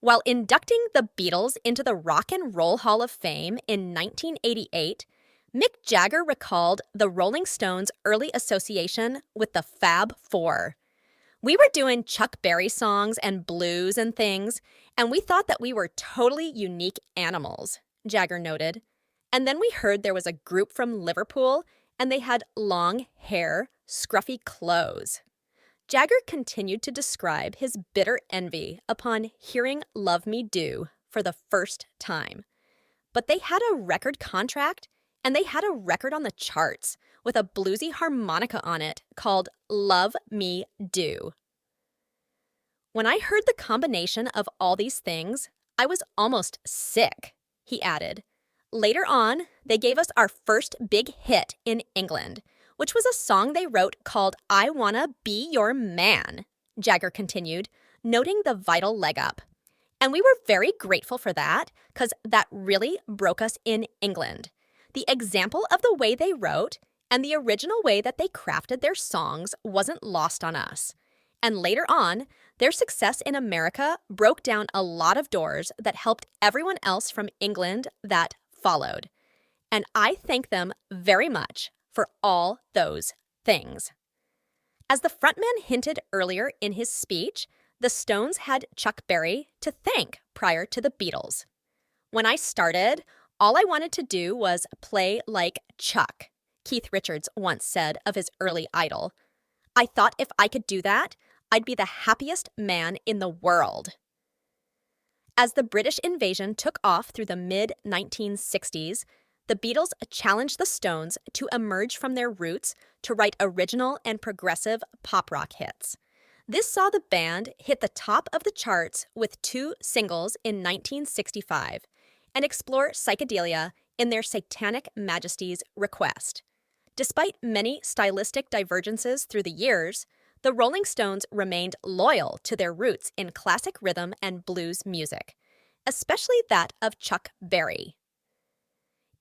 While inducting the Beatles into the Rock and Roll Hall of Fame in 1988, Mick Jagger recalled the Rolling Stones' early association with the Fab Four. "We were doing Chuck Berry songs and blues and things, and we thought that we were totally unique animals," Jagger noted. "And then we heard there was a group from Liverpool, and they had long hair, scruffy clothes." Jagger continued to describe his bitter envy upon hearing Love Me Do for the first time. But they had a record contract, and they had a record on the charts with a bluesy harmonica on it called Love Me Do. "When I heard the combination of all these things, I was almost sick," he added. "Later on, they gave us our first big hit in England, which was a song they wrote called I Wanna Be Your Man," Jagger continued, noting the vital leg up. "And we were very grateful for that, because that really broke us in England. The example of the way they wrote and the original way that they crafted their songs wasn't lost on us. And later on, their success in America broke down a lot of doors that helped everyone else from England that followed. And I thank them very much for all those things." As the frontman hinted earlier in his speech, the Stones had Chuck Berry to thank prior to the Beatles. "When I started, all I wanted to do was play like Chuck," Keith Richards once said of his early idol. "I thought if I could do that, I'd be the happiest man in the world." As the British invasion took off through the mid-1960s, the Beatles challenged the Stones to emerge from their roots to write original and progressive pop rock hits. This saw the band hit the top of the charts with 2 singles in 1965 and explore psychedelia in their Satanic Majesty's Request. Despite many stylistic divergences through the years, the Rolling Stones remained loyal to their roots in classic rhythm and blues music, especially that of Chuck Berry.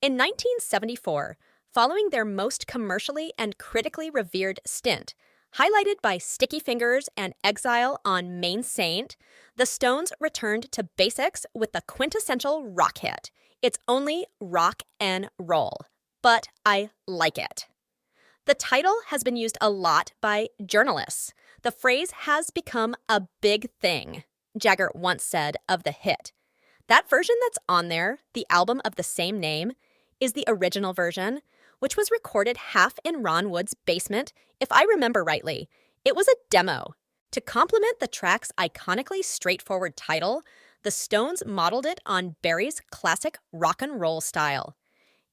In 1974, following their most commercially and critically revered stint, highlighted by Sticky Fingers and Exile on Main Saint, the Stones returned to basics with the quintessential rock hit, "It's Only Rock and Roll, But I Like It." The title has been used a lot by journalists. "The phrase has become a big thing," Jagger once said of the hit. That version that's on there, the album of the same name, is the original version, which was recorded half in Ron Wood's basement, if I remember rightly. It was a demo. To complement the track's iconically straightforward title, the Stones modeled it on Berry's classic rock and roll style.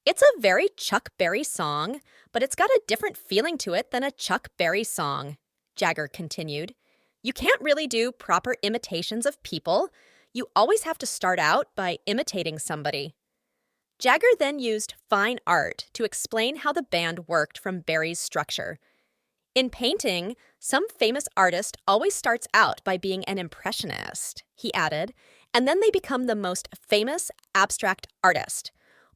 "It's a very Chuck Berry song, but it's got a different feeling to it than a Chuck Berry song," Jagger continued. "You can't really do proper imitations of people. You always have to start out by imitating somebody." Jagger then used fine art to explain how the band worked from Berry's structure. "In painting, some famous artist always starts out by being an impressionist," he added, "and then they become the most famous abstract artist.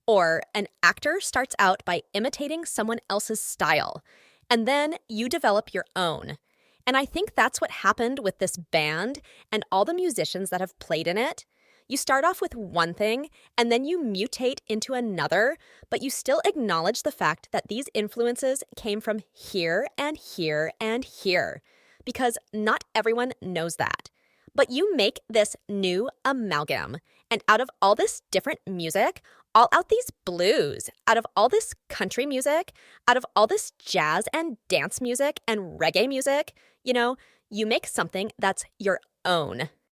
Or an actor starts out by imitating someone else's style, and then you develop your own. And I think that's what happened with this band and all the musicians that have played in it. You start off with one thing, and then you mutate into another, but you still acknowledge the fact that these influences came from here and here and here, because not everyone knows that. But you make this new amalgam, and out of all this different music, all out these blues, out of all this country music, out of all this jazz and dance music and reggae music, you make something that's your own."